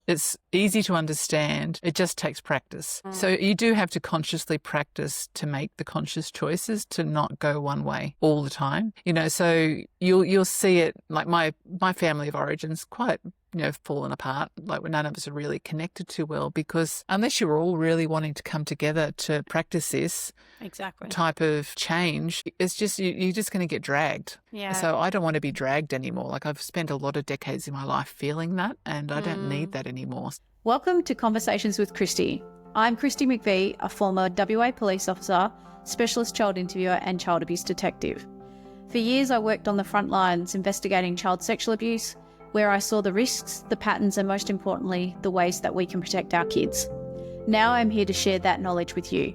It's easy to understand. It just takes practice. So you do have to consciously practice to make the conscious choices to not go one way all the time. So you'll see it, like my family of origin's quite, fallen apart. Like none of us are really connected too well, because unless you're all really wanting to come together to practice this type of change, it's just, you're just going to get dragged. Yeah. So I don't want to be dragged anymore. Like I've spent a lot of decades in my life feeling that, and I don't need that anymore. Welcome to Conversations with Kristi. I'm Kristi McVie, a former WA police officer, specialist child interviewer and child abuse detective. For years I worked on the front lines investigating child sexual abuse, where I saw the risks, the patterns, and most importantly, the ways that we can protect our kids. Now I'm here to share that knowledge with you.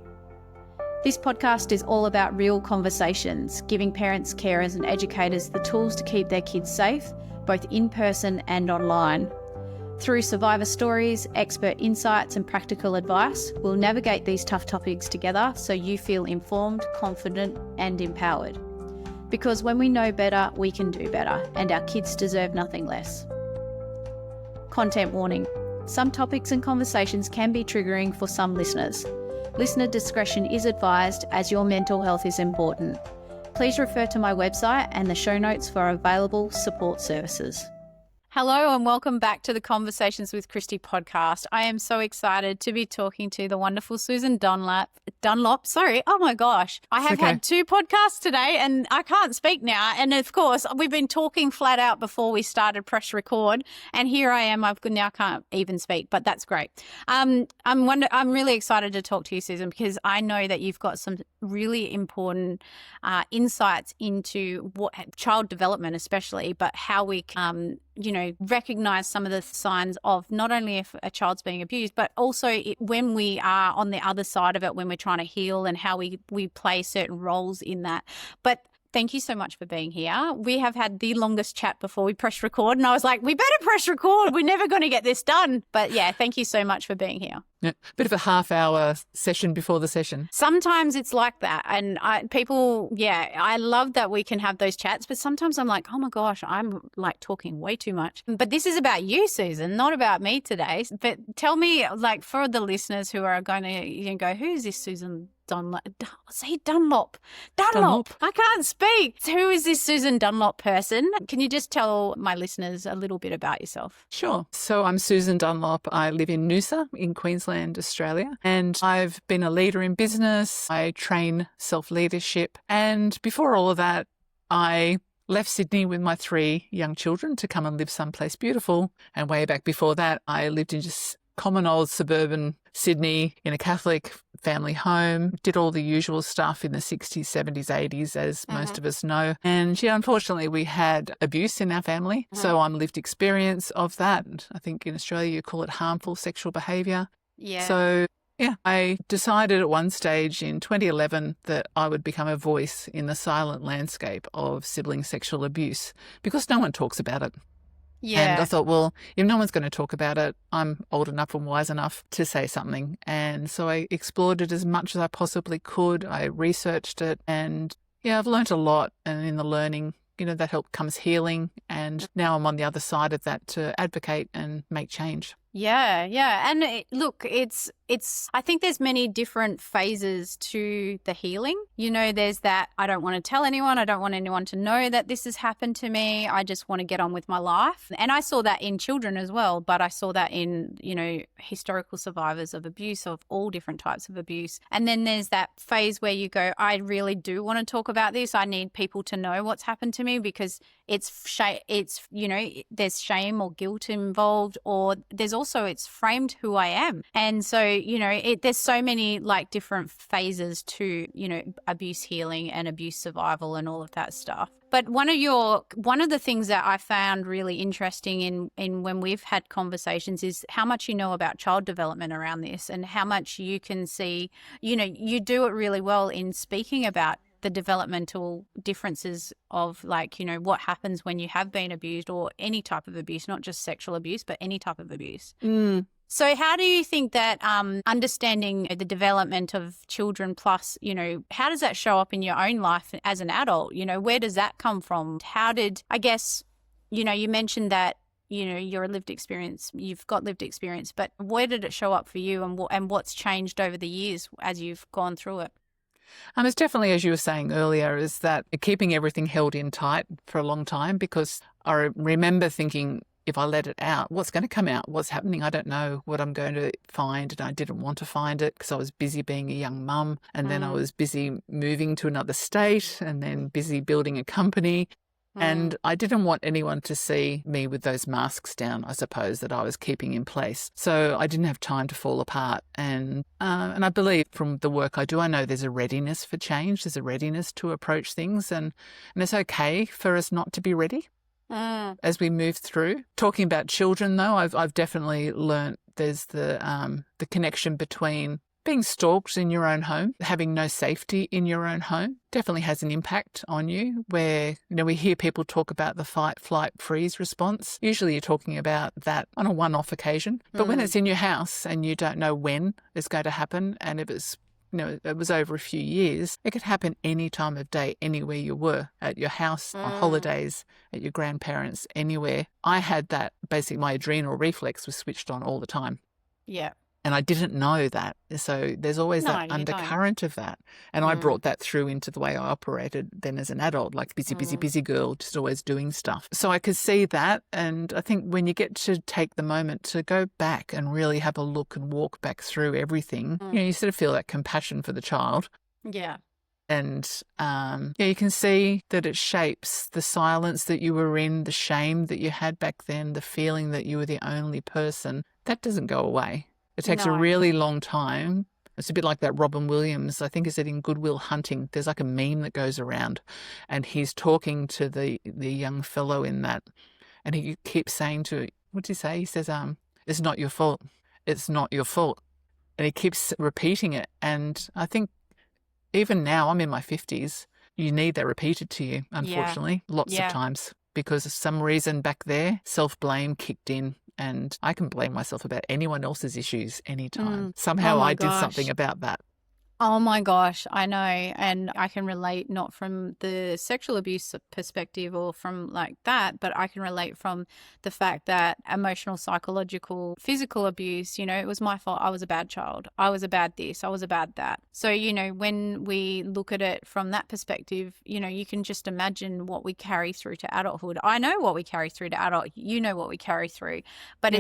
This podcast is all about real conversations, giving parents, carers and educators the tools to keep their kids safe, both in person and online. Through survivor stories, expert insights and practical advice, we'll navigate these tough topics together so you feel informed, confident and empowered. Because when we know better, we can do better, and our kids deserve nothing less. Content warning. Some topics and conversations can be triggering for some listeners. Listener discretion is advised, as your mental health is important. Please refer to my website and the show notes for available support services. Hello and welcome back to the Conversations with Kristi podcast. I am so excited to be talking to the wonderful Susan Dunlop. Oh my gosh. I have had 2 podcasts today and I can't speak now. And of course, we've been talking flat out before we started press record. And here I am. I now can't even speak, but that's great. I'm really excited to talk to you, Susan, because I know that you've got some really important insights into what child development, especially, but how we can recognize some of the signs of not only if a child's being abused, but also when we are on the other side of it, when we're trying to heal, and how we play certain roles in that. But thank you so much for being here. We have had the longest chat before we press record, and I was like, we better press record. We're never going to get this done. But yeah, thank you so much for being here. Yeah, bit of a half-hour session before the session. Sometimes it's like that. And I love that we can have those chats, but sometimes I'm like, oh my gosh, I'm like talking way too much. But this is about you, Susan, not about me today. But tell me, like, for the listeners who are going to go, who's this Susan Dunlop? Say Dunlop. I can't speak. Who is this Susan Dunlop person? Can you just tell my listeners a little bit about yourself? Sure. So I'm Susan Dunlop. I live in Noosa in Queensland, Australia, and I've been a leader in business. I train self-leadership. And before all of that, I left Sydney with my 3 young children to come and live someplace beautiful. And way back before that, I lived in just common old suburban Sydney in a Catholic family home, did all the usual stuff in the 60s, 70s, 80s, as most of us know. And unfortunately, we had abuse in our family. So I'm lived experience of that. I think in Australia, you call it harmful sexual behaviour. Yeah. So I decided at one stage in 2011 that I would become a voice in the silent landscape of sibling sexual abuse, because no one talks about it. Yeah. And I thought, well, if no one's going to talk about it, I'm old enough and wise enough to say something. And so I explored it as much as I possibly could. I researched it, and I've learnt a lot. And in the learning, that help comes healing. And now I'm on the other side of that to advocate and make change. Yeah. And I think there's many different phases to the healing. There's that, I don't want to tell anyone. I don't want anyone to know that this has happened to me. I just want to get on with my life. And I saw that in children as well, but I saw that in, historical survivors of abuse, of all different types of abuse. And then there's that phase where you go, I really do want to talk about this. I need people to know what's happened to me, because it's there's shame or guilt involved, or there's also it's framed who I am. And so, there's so many like different phases to, abuse healing and abuse survival and all of that stuff. But one of the things that I found really interesting in when we've had conversations is how much you know about child development around this, and how much you can see, you do it really well in speaking about the developmental differences of what happens when you have been abused, or any type of abuse, not just sexual abuse, but any type of abuse. So how do you think that understanding the development of children plus, how does that show up in your own life as an adult? Where does that come from? How did, I guess, you mentioned that your lived experience, you've got lived experience, but where did it show up for you, and what's changed over the years as you've gone through it? It's definitely, as you were saying earlier, is that keeping everything held in tight for a long time, because I remember thinking, if I let it out, what's going to come out? What's happening? I don't know what I'm going to find. And I didn't want to find it because I was busy being a young mum. And then I was busy moving to another state and then busy building a company. And I didn't want anyone to see me with those masks down, I suppose, that I was keeping in place. So I didn't have time to fall apart. And I believe from the work I do, I know there's a readiness for change. There's a readiness to approach things. And it's okay for us not to be ready as we move through. Talking about children, though, I've definitely learnt there's the connection between being stalked in your own home, having no safety in your own home, definitely has an impact on you, where, we hear people talk about the fight, flight, freeze response. Usually you're talking about that on a one-off occasion. But when it's in your house and you don't know when it's going to happen, and if it's, it was over a few years, it could happen any time of day, anywhere you were, at your house, on holidays, at your grandparents, anywhere. I had that, basically my adrenal reflex was switched on all the time. Yeah. And I didn't know that. So there's always that undercurrent of that. And I brought that through into the way I operated then as an adult, like busy girl, just always doing stuff. So I could see that. And I think when you get to take the moment to go back and really have a look and walk back through everything, you sort of feel that compassion for the child. Yeah. And you can see that it shapes the silence that you were in, the shame that you had back then, the feeling that you were the only person. That doesn't go away. It takes a really long time. It's a bit like that Robin Williams, I think is it in Good Will Hunting. There's like a meme that goes around and he's talking to the young fellow in that, and he keeps saying to, what did he say? He says, it's not your fault. It's not your fault. And he keeps repeating it. And I think even now, I'm in my 50s, you need that repeated to you, unfortunately, lots of times, because of some reason back there, self-blame kicked in. And I can blame myself about anyone else's issues anytime. Somehow I did something about that. Oh my gosh, I know. And I can relate, not from the sexual abuse perspective or from like that, but I can relate from the fact that emotional, psychological, physical abuse, it was my fault. I was a bad child. I was a bad this. I was a bad that. So, when we look at it from that perspective, you can just imagine what we carry through to adulthood. I know what we carry through to adult. You know what we carry through. But I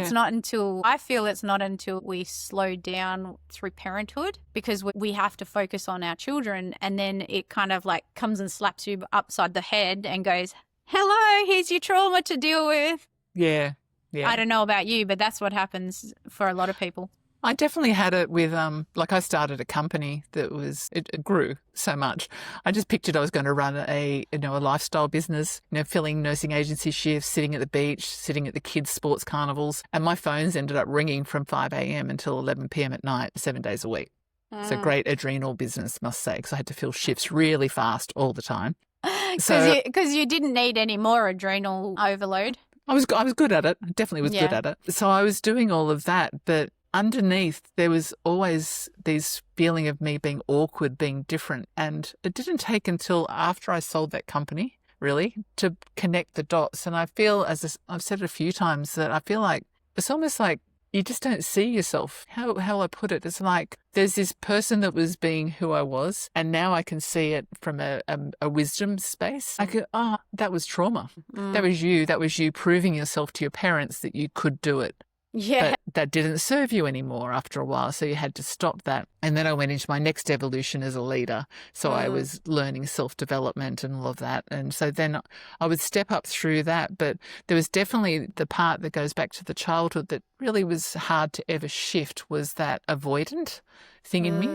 feel it's not until we slow down through parenthood, because we have to focus on our children, and then it kind of like comes and slaps you upside the head and goes, hello, here's your trauma to deal with. Yeah. I don't know about you, but that's what happens for a lot of people. I definitely had it with, I started a company that it grew so much. I just pictured I was going to run a lifestyle business, filling nursing agency shifts, sitting at the beach, sitting at the kids' sports carnivals. And my phones ended up ringing from 5 a.m. until 11 p.m. at night, 7 days a week. It's a great adrenal business, must say, because I had to fill shifts really fast all the time. Because you didn't need any more adrenal overload. I was good at it. Definitely was good at it. So I was doing all of that, but underneath there was always this feeling of me being awkward, being different. And it didn't take until after I sold that company, really, to connect the dots. And I feel, as I've said it a few times, that I feel like it's almost like you just don't see yourself. How I put it, it's like there's this person that was being who I was, and now I can see it from a wisdom space. I could, that was trauma. That was you proving yourself to your parents that you could do it. Yeah. But that didn't serve you anymore after a while, so you had to stop that. And then I went into my next evolution as a leader. So I was learning self-development and all of that. And so then I would step up through that. But there was definitely the part that goes back to the childhood that really was hard to ever shift, was that avoidant thing in me,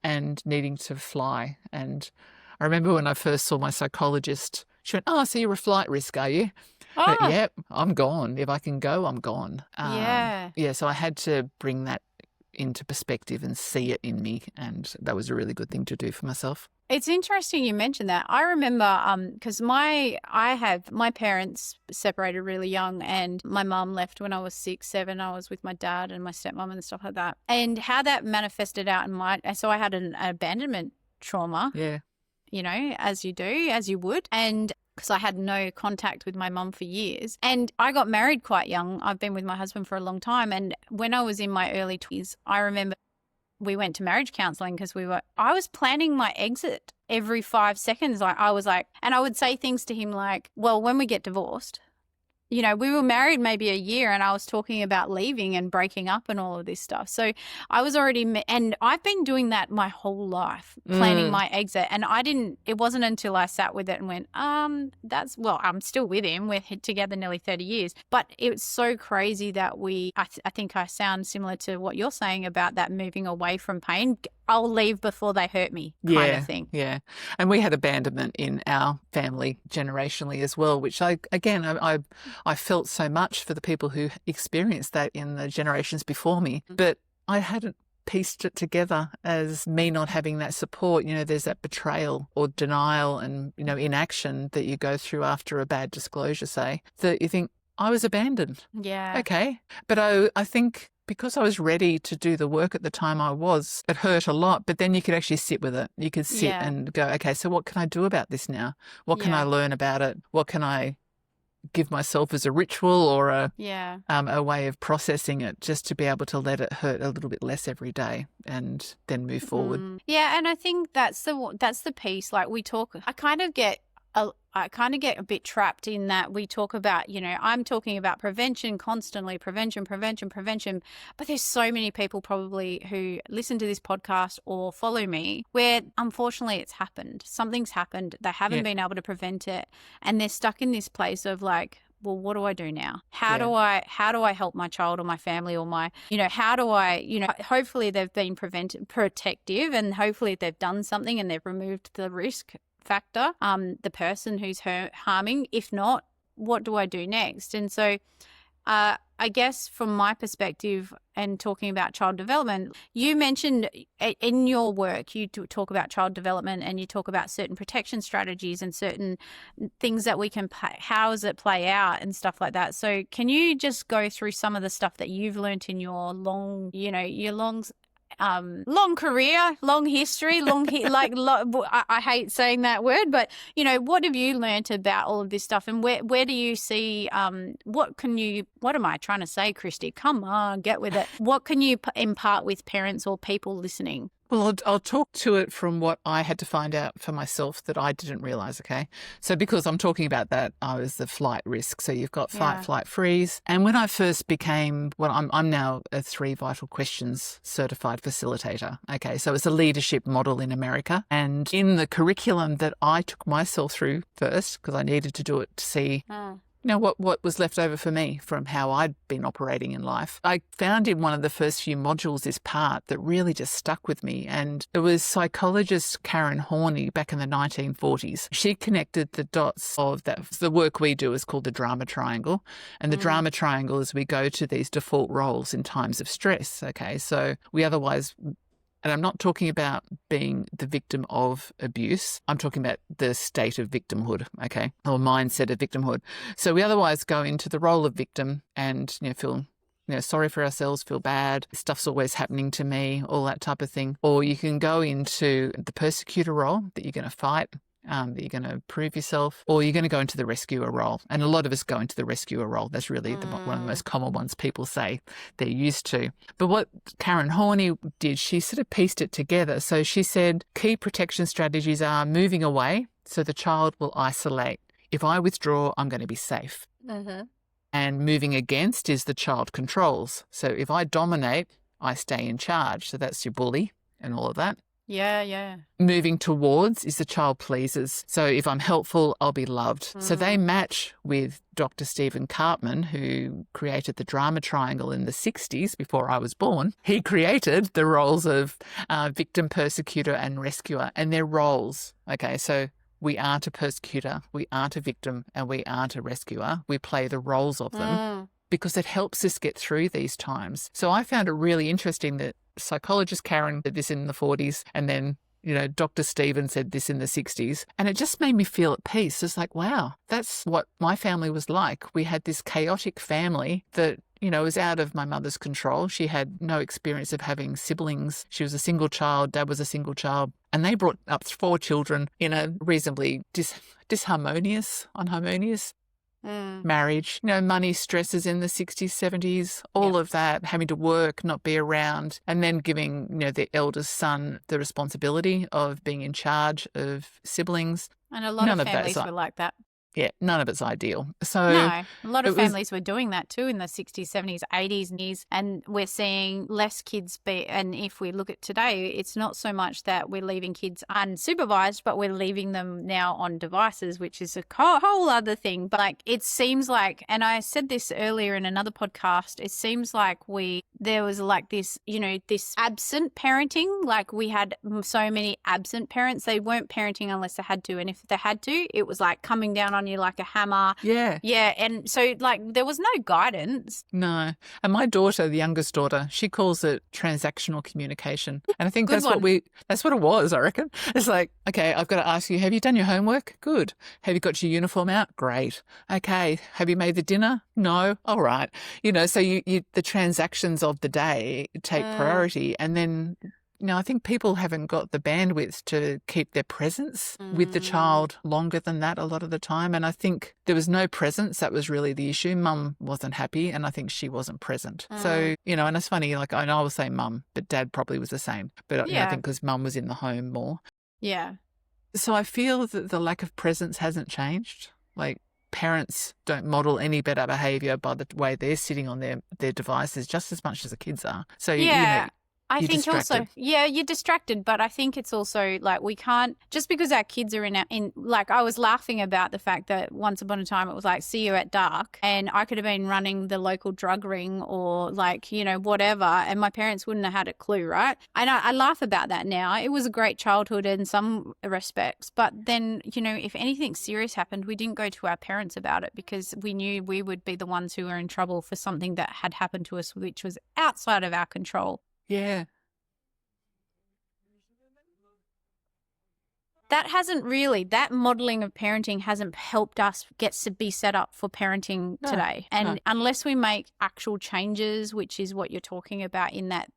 and needing to fly. And I remember when I first saw my psychologist, she went, so you're a flight risk, are you? But, yep, I'm gone. If I can go, I'm gone. So I had to bring that into perspective and see it in me, and that was a really good thing to do for myself. It's interesting you mentioned that. I remember because my parents separated really young, and my mum left when I was 6, 7. I was with my dad and my stepmom and stuff like that, and how that manifested out in so I had an abandonment trauma. Yeah. As you do, as you would. And because I had no contact with my mum for years. And I got married quite young. I've been with my husband for a long time. And when I was in my early 20s, I remember we went to marriage counselling because I was planning my exit every 5 seconds. I was like, and I would say things to him like, well, when we get divorced, you know, we were married maybe a year and I was talking about leaving and breaking up and all of this stuff. So I was already, and I've been doing that my whole life, planning my exit. And it wasn't until I sat with it and went, I'm still with him. We're together nearly 30 years. But it's so crazy that I think I sound similar to what you're saying about that moving away from pain. I'll leave before they hurt me kind of thing. Yeah. And we had abandonment in our family generationally as well, which I felt so much for the people who experienced that in the generations before me. But I hadn't pieced it together as me not having that support. You know, there's that betrayal or denial and, you know, inaction that you go through after a bad disclosure, say, that you think, I was abandoned. Yeah. Okay. But I think because I was ready to do the work at the time it hurt a lot, but then you could actually sit with it. You could sit and go, okay, so what can I do about this now? What can I learn about it? What can I give myself as a ritual or a way of processing it, just to be able to let it hurt a little bit less every day and then move forward. Yeah, and I think that's the piece. Like I kind of get a bit trapped in that we talk about, you know, I'm talking about prevention constantly, prevention. But there's so many people probably who listen to this podcast or follow me where unfortunately it's happened. Something's happened. They haven't been able to prevent it. And they're stuck in this place of like, well, what do I do now? How do I help my child or my family or how do I, hopefully they've been protective and hopefully they've done something and they've removed the risk factor, the person who's harming. If not, what do I do next? And so I guess from my perspective and talking about child development, you mentioned in your work, you talk about child development and you talk about certain protection strategies and certain things that we can, how does it play out and stuff like that. So can you just go through some of the stuff that you've learned in your long career, long history, I hate saying that word, but what have you learnt about all of this stuff, and where do you see what am I trying to say, Kristi? Come on, get with it. What can you impart with parents or people listening? Well, I'll talk to it from what I had to find out for myself that I didn't realise, okay? So because I'm talking about that, I was the flight risk. So you've got fight, flight, freeze. And when I first became, I'm now a 3 Vital Questions certified facilitator, okay? So it's a leadership model in America. And in the curriculum that I took myself through first, because I needed to do it to see what was left over for me from how I'd been operating in life. I found in one of the first few modules this part that really just stuck with me, and it was psychologist Karen Horney back in the 1940s. She connected the dots of that. The work we do is called the drama triangle, and the drama triangle is we go to these default roles in times of stress, okay? So we otherwise... And I'm not talking about being the victim of abuse. I'm talking about the state of victimhood, okay, or mindset of victimhood. So we otherwise go into the role of victim and feel sorry for ourselves, feel bad, stuff's always happening to me, all that type of thing. Or you can go into the persecutor role, that you're going to fight, that you're going to prove yourself, or you're going to go into the rescuer role. And a lot of us go into the rescuer role. That's really one of the most common ones people say they're used to. But what Karen Horney did, she sort of pieced it together. So she said key protection strategies are moving away, so the child will isolate. If I withdraw, I'm going to be safe. And moving against is the child controls. So if I dominate, I stay in charge. So that's your bully and all of that. Yeah. Moving towards is the child pleasers. So if I'm helpful, I'll be loved. So they match with Dr. Stephen Cartman, who created the drama triangle in the 60s before I was born. He created the roles of victim, persecutor and rescuer, and their roles. Okay, so we aren't a persecutor, we aren't a victim, and we aren't a rescuer. We play the roles of them because it helps us get through these times. So I found it really interesting that psychologist Karen did this in the 40s, and then Dr. Stephen said this in the 60s, and it just made me feel at peace. It's like, wow, that's what my family was like. We had this chaotic family that it was out of my mother's control. She had no experience of having siblings. She was a single child. Dad was a single child. And they brought up 4 children in a reasonably unharmonious marriage. Money stresses in the 60s, 70s, all of that, having to work, not be around, and then giving, the eldest son the responsibility of being in charge of siblings. And a lot of families were like that. Yeah, none of it's ideal. So no, a lot of families were doing that too in the 60s, 70s, 80s, and we're seeing less kids and if we look at today, it's not so much that we're leaving kids unsupervised, but we're leaving them now on devices, which is a whole other thing. But it seems like, and I said this earlier in another podcast, it seems like there was this, this absent parenting, like we had so many absent parents. They weren't parenting unless they had to. And if they had to, it was like coming down on you like a hammer. Yeah. Yeah. And so there was no guidance. No. And my daughter, the youngest daughter, she calls it transactional communication. And I think that's what it was, I reckon. It's like, okay, I've got to ask you, have you done your homework? Good. Have you got your uniform out? Great. Okay. Have you made the dinner? No. All right. So the transactions of the day take priority. And then I think people haven't got the bandwidth to keep their presence with the child longer than that a lot of the time. And I think there was no presence. That was really the issue. Mum wasn't happy and I think she wasn't present. So, and it's funny, I know I will say mum, but dad probably was the same. But I think because mum was in the home more. Yeah. So I feel that the lack of presence hasn't changed. Parents don't model any better behaviour by the way they're sitting on their devices just as much as the kids are. So, I think also, you're distracted, but I think it's also we can't, just because our kids are I was laughing about the fact that once upon a time it was see you at dark, and I could have been running the local drug ring or whatever, and my parents wouldn't have had a clue, right? And I laugh about that now. It was a great childhood in some respects, but then, if anything serious happened, we didn't go to our parents about it because we knew we would be the ones who were in trouble for something that had happened to us, which was outside of our control. Yeah. That modelling of parenting hasn't helped us get to be set up for parenting today. And unless we make actual changes, which is what you're talking about in that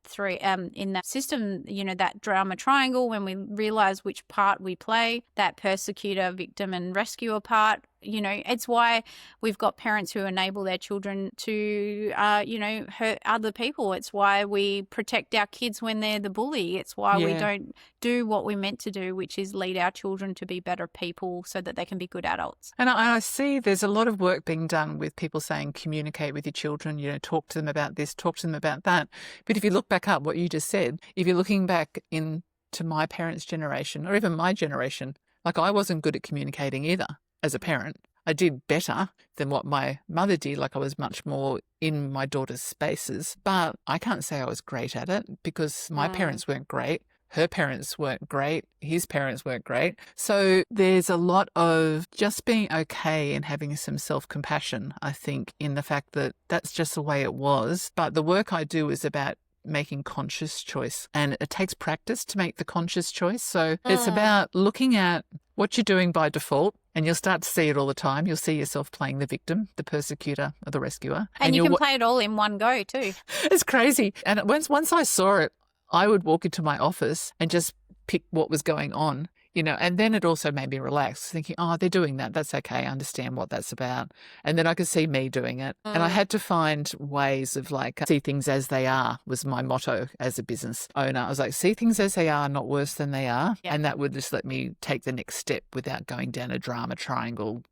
system, that drama triangle, when we realise which part we play, that persecutor, victim and rescuer part, it's why we've got parents who enable their children to, hurt other people. It's why we protect our kids when they're the bully. It's why we don't do what we're meant to do, which is lead our children to be better people so that they can be good adults. And I see there's a lot of work being done with people saying communicate with your children, talk to them about this, talk to them about that. But if you look back up what you just said, if you're looking back into my parents' generation or even my generation, I wasn't good at communicating either. As a parent, I did better than what my mother did. I was much more in my daughter's spaces, but I can't say I was great at it because my parents weren't great. Her parents weren't great. His parents weren't great. So there's a lot of just being okay and having some self-compassion, I think, in the fact that that's just the way it was. But the work I do is about making conscious choice, and it takes practice to make the conscious choice. So it's about looking at what you're doing by default, and you'll start to see it all the time. You'll see yourself playing the victim, the persecutor, or the rescuer. And you can play it all in one go too. It's crazy. And once I saw it, I would walk into my office and just pick what was going on, and then it also made me relax, thinking, oh, they're doing that. That's okay. I understand what that's about. And then I could see me doing it. And I had to find ways of see things as they are was my motto as a business owner. I was like, see things as they are, not worse than they are. Yep. And that would just let me take the next step without going down a drama triangle,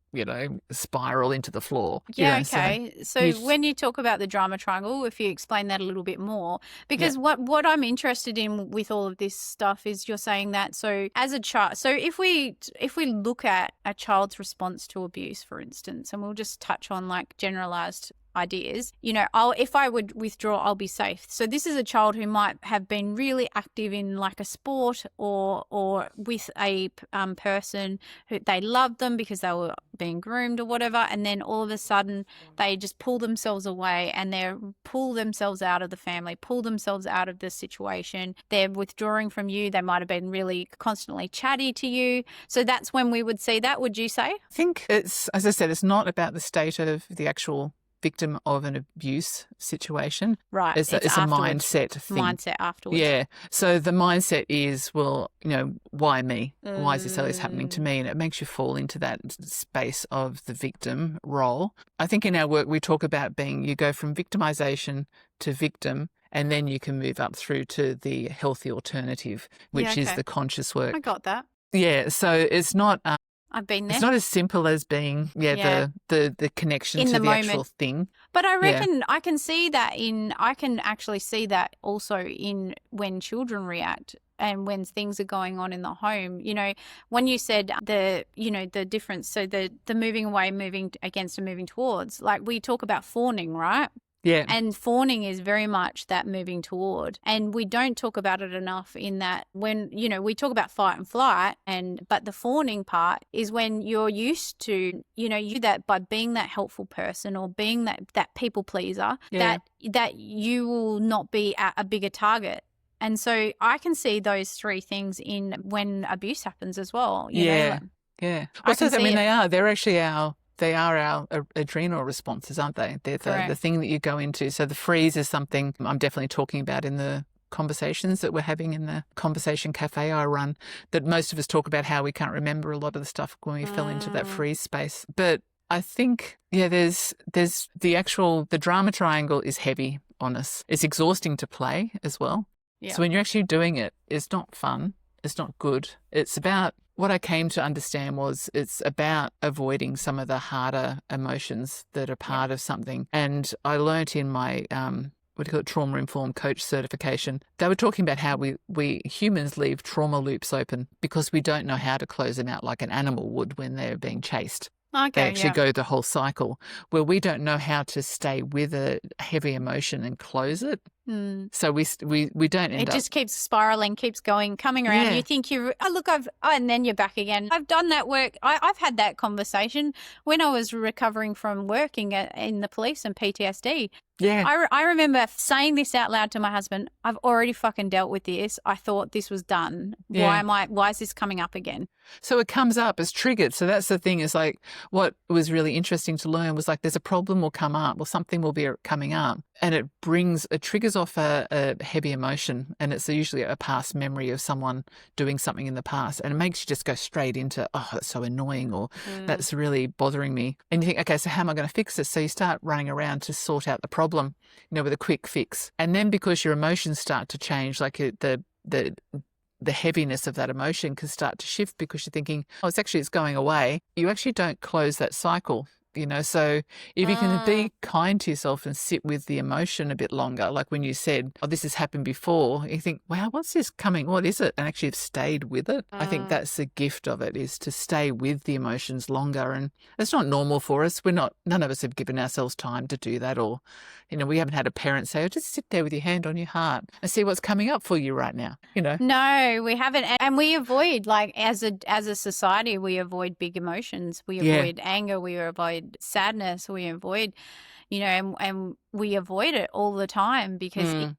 spiral into the floor. Yeah, okay. So when you talk about the drama triangle, if you explain that a little bit more, because what I'm interested in with all of this stuff is you're saying that, so as a child, so if we look at a child's response to abuse, for instance, and we'll just touch on generalized ideas, if I would withdraw, I'll be safe. So this is a child who might have been really active in a sport or with a person who they loved them because they were being groomed or whatever, and then all of a sudden they just pull themselves away and they pull themselves out of the family, pull themselves out of the situation. They're withdrawing from you. They might have been really constantly chatty to you. So that's when we would see that, would you say? I think it's, as I said, it's not about the state of the actual victim of an abuse situation. Right. It's a afterwards. mindset thing. Mindset afterwards. Yeah. So the mindset is, well, why me? Why is this always happening to me? And it makes you fall into that space of the victim role. I think in our work we talk about you go from victimization to victim, and then you can move up through to the healthy alternative, which is the conscious work. I got that. Yeah. So it's not... I've been there. It's not as simple as being the connection in to the moment. actual thing. But I reckon I can see that I can actually see that also in when children react and when things are going on in the home. When you said the difference, so the moving away, moving against and moving towards, like we talk about fawning, right? Yeah. And fawning is very much that moving toward. And we don't talk about it enough in that when, we talk about fight and flight, but the fawning part is when you're used to, you that by being that helpful person or being that people pleaser, that you will not be at a bigger target. And so I can see those three things in when abuse happens as well. Yeah. Well, they're actually our adrenal responses, aren't they? They're the thing that you go into. So the freeze is something I'm definitely talking about in the conversations that we're having in the conversation cafe I run, that most of us talk about how we can't remember a lot of the stuff when we fell into that freeze space. But I think, there's the drama triangle is heavy on us. It's exhausting to play as well. Yeah. So when you're actually doing it, it's not fun. It's not good. It's about... What I came to understand was it's about avoiding some of the harder emotions that are part of something. And I learnt in my, trauma-informed coach certification, they were talking about how we humans leave trauma loops open because we don't know how to close them out like an animal would when they're being chased. Okay, they actually go the whole cycle, where we don't know how to stay with a heavy emotion and close it. So we don't end up... It just keeps spiraling, keeps going, coming around. Yeah. You think and then you're back again. I've done that work. I've had that conversation when I was recovering from working in the police and PTSD. Yeah. I remember saying this out loud to my husband. I've already fucking dealt with this. I thought this was done. Yeah. Why is this coming up again? So it comes up as triggered. So that's the thing, is like what was really interesting to learn was like there's a problem will come up or something will be coming up, and it triggers off a heavy emotion, and it's usually a past memory of someone doing something in the past, and it makes you just go straight into, oh, that's so annoying, or that's really bothering me. And you think, okay, so how am I going to fix this? So you start running around to sort out the problem, with a quick fix. And then because your emotions start to change, like the heaviness of that emotion can start to shift because you're thinking, oh, it's going away. You actually don't close that cycle. So if you can be kind to yourself and sit with the emotion a bit longer, like when you said, oh, this has happened before, you think, wow, what's this coming? What is it? And actually have stayed with it. I think that's the gift of it, is to stay with the emotions longer. And it's not normal for us. None of us have given ourselves time to do that, or, we haven't had a parent say, oh, just sit there with your hand on your heart and see what's coming up for you right now, No, we haven't. And we avoid, like, as a society, we avoid big emotions. We avoid anger. We avoid sadness. We avoid, and we avoid it all the time because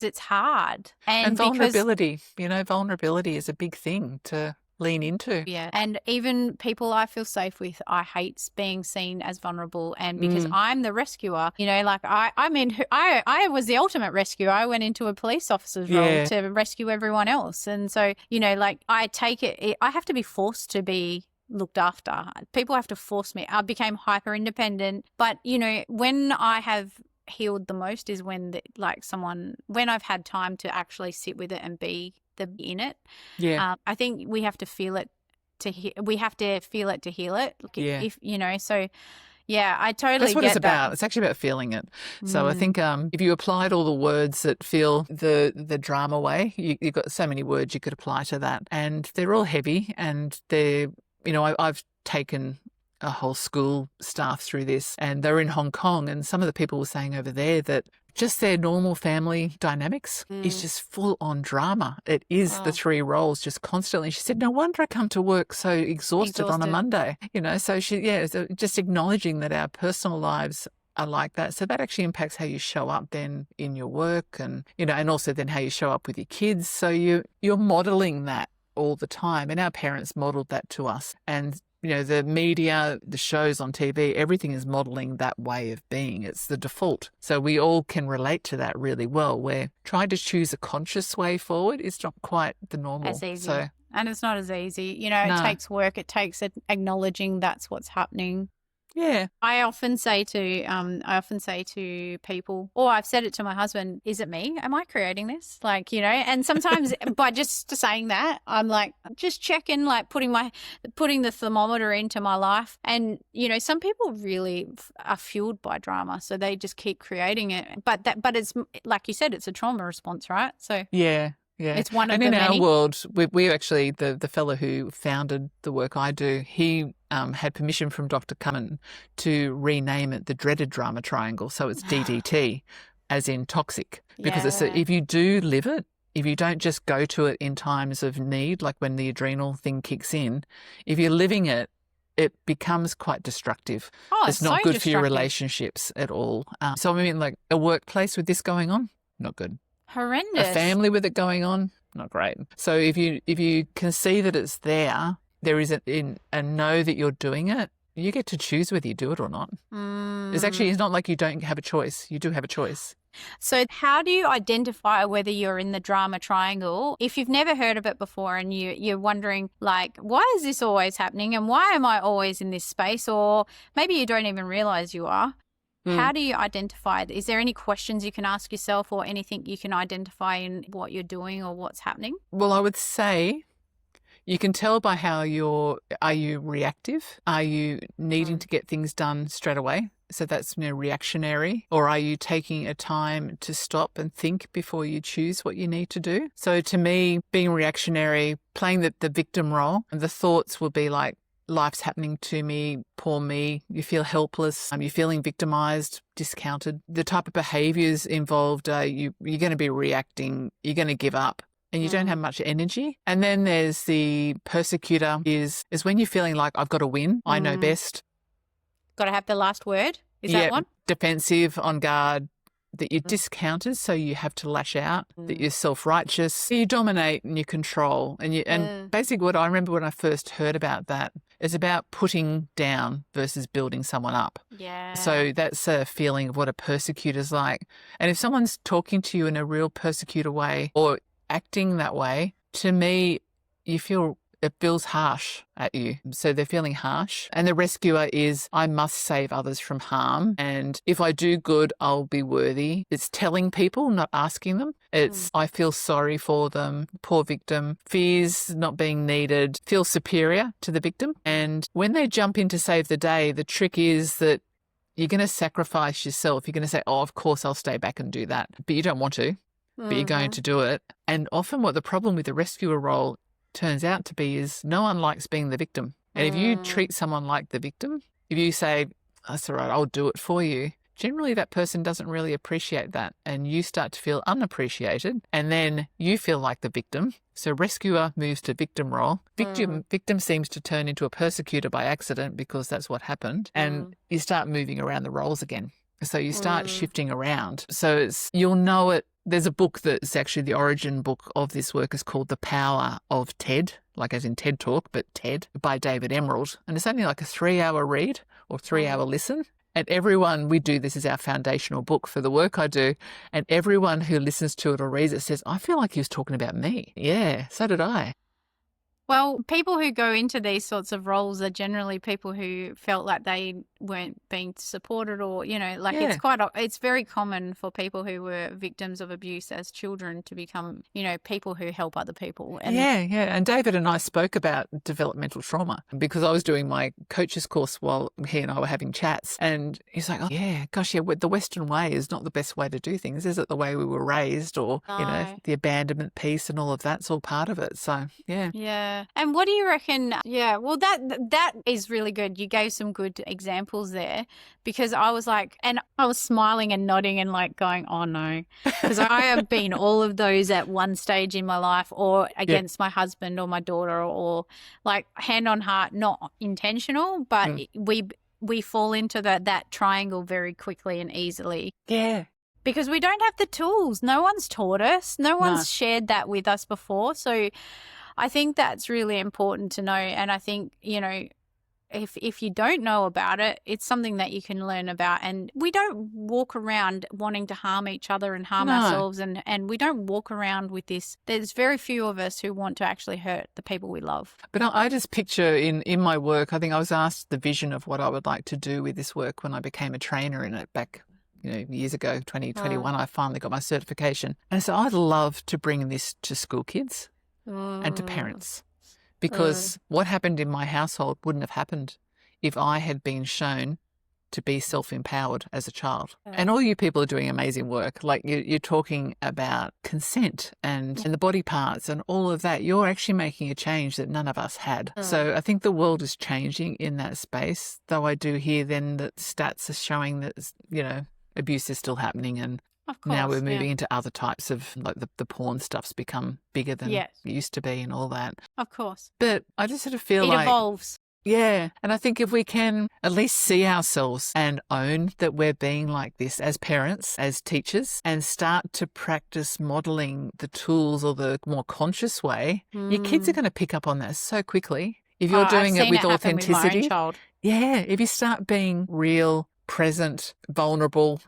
it's hard. And vulnerability, vulnerability is a big thing to lean into. Yeah. And even people I feel safe with, I hate being seen as vulnerable. And because I'm the rescuer, I was the ultimate rescuer. I went into a police officer's role to rescue everyone else. And so, I take it, I have to be forced to be looked after. People have to force me. I became hyper independent. But, when I have healed the most is when when I've had time to actually sit with it and be in it. Yeah. I think we have to feel it to feel it to heal it. So yeah, I totally get that. That's what it's about. It's actually about feeling it. So I think if you applied all the words that feel the drama way, you've got so many words you could apply to that, and they're all heavy, and they're, I've taken a whole school staff through this, and they're in Hong Kong, and some of the people were saying over there that just their normal family dynamics is just full on drama. It is the three roles just constantly. She said, no wonder I come to work so exhausted on a Monday. So just acknowledging that our personal lives are like that. So that actually impacts how you show up then in your work, and, and also then how you show up with your kids. So you're modeling that all the time, and our parents modeled that to us. And the media, the shows on TV, everything is modeling that way of being. It's the default. So we all can relate to that really well, where trying to choose a conscious way forward is not quite the normal. As easy. So, and it's not as easy. It takes work. It takes acknowledging that's what's happening. yeah. I often say to people, or I've said it to my husband, is it me? Am I creating this? And sometimes by just saying that, I'm like, just checking, like putting the thermometer into my life. And, some people really are fueled by drama. So they just keep creating it. But it's, like you said, it's a trauma response, right? So Yeah. Yeah. It's one of and the in many. our world, we actually, the fellow who founded the work I do, he had permission from Dr. Cummin to rename it the dreaded drama triangle. So it's DDT, as in toxic. Because if you do live it, if you don't just go to it in times of need, like when the adrenal thing kicks in, if you're living it, it becomes quite destructive. Oh, it's not so good for your destructive. relationships at all. So I mean, like a workplace with this going on, not good. Horrendous. A family with it going on, not great. So if you can see that it's there is and know that you're doing it, you get to choose whether you do it or not. It's not like you don't have a choice. You do have a choice. So how do you identify whether you're in the drama triangle? If you've never heard of it before and you're wondering, like, why is this always happening and why am I always in this space? Or maybe you don't even realize you are. How do you identify it? Is there any questions you can ask yourself or anything you can identify in what you're doing or what's happening? Well, I would say you can tell by how are you reactive? Are you needing to get things done straight away? So that's reactionary. Or are you taking a time to stop and think before you choose what you need to do? So to me, being reactionary, playing the victim role, the thoughts will be like, life's happening to me, poor me, you feel helpless, you're feeling victimized, discounted. The type of behaviors involved are you're going to be reacting, you're going to give up, and you don't have much energy. And then there's the persecutor is when you're feeling like I've got to win, I know best. Got to have the last word? Is that one? Defensive, on guard, that you're discounted, so you have to lash out, that you're self-righteous, you dominate and you control. And basically what I remember when I first heard about that is about putting down versus building someone up. Yeah. So that's a feeling of what a persecutor's like. And if someone's talking to you in a real persecutor way or acting that way, to me, it feels harsh at you. So they're feeling harsh. And the rescuer is, I must save others from harm. And if I do good, I'll be worthy. It's telling people, not asking them. It's, I feel sorry for them, poor victim, fears not being needed, feels superior to the victim. And when they jump in to save the day, the trick is that you're going to sacrifice yourself. You're going to say, oh, of course I'll stay back and do that. But you don't want to, but you're going to do it. And often what the problem with the rescuer role turns out to be is no one likes being the victim. And if you treat someone like the victim, if you say, that's all right, I'll do it for you, generally that person doesn't really appreciate that. And you start to feel unappreciated. And then you feel like the victim. So rescuer moves to victim role. Victim seems to turn into a persecutor by accident because that's what happened. And you start moving around the roles again. So you start shifting around. So you'll know it. There's a book that's actually the origin book of this work is called The Power of TED, like as in TED Talk, but TED, by David Emerald. And it's only like a 3-hour read or 3-hour listen. And we do this as our foundational book for the work I do. And everyone who listens to it or reads it says, I feel like he was talking about me. Yeah, so did I. Well, people who go into these sorts of roles are generally people who felt like they weren't being supported or, it's very common for people who were victims of abuse as children to become, people who help other people. And And David and I spoke about developmental trauma because I was doing my coach's course while he and I were having chats. And he's like, the Western way is not the best way to do things. Is it the way we were raised or, the abandonment piece and all of that's all part of it. So, yeah. Yeah. And what do you reckon? Yeah, well, that is really good. You gave some good examples there because I was like, and I was smiling and nodding and like going, oh no, because I have been all of those at one stage in my life or against my husband or my daughter or like hand on heart, not intentional, but we fall into that triangle very quickly and easily. Yeah. Because we don't have the tools. No one's taught us. No one's shared that with us before. So I think that's really important to know. And I think, if you don't know about it, it's something that you can learn about. And we don't walk around wanting to harm each other and harm ourselves, and we don't walk around with this. There's very few of us who want to actually hurt the people we love. But I just picture in my work, I think I was asked the vision of what I would like to do with this work when I became a trainer in it back years ago, 2021, I finally got my certification. And so I'd love to bring this to school kids and to parents, because what happened in my household wouldn't have happened if I had been shown to be self-empowered as a child. And all you people are doing amazing work. Like you're talking about consent and the body parts and all of that. You're actually making a change that none of us had. So I think the world is changing in that space, though I do hear then that stats are showing that, abuse is still happening, and of course, now we're moving into other types of, like the porn stuff's become bigger than it used to be and all that. Of course. But I just sort of feel it evolves. Yeah. And I think if we can at least see ourselves and own that we're being like this as parents, as teachers, and start to practice modelling the tools or the more conscious way, your kids are going to pick up on that so quickly. If you're doing it with authenticity. With my own child. Yeah. If you start being real, present, vulnerable,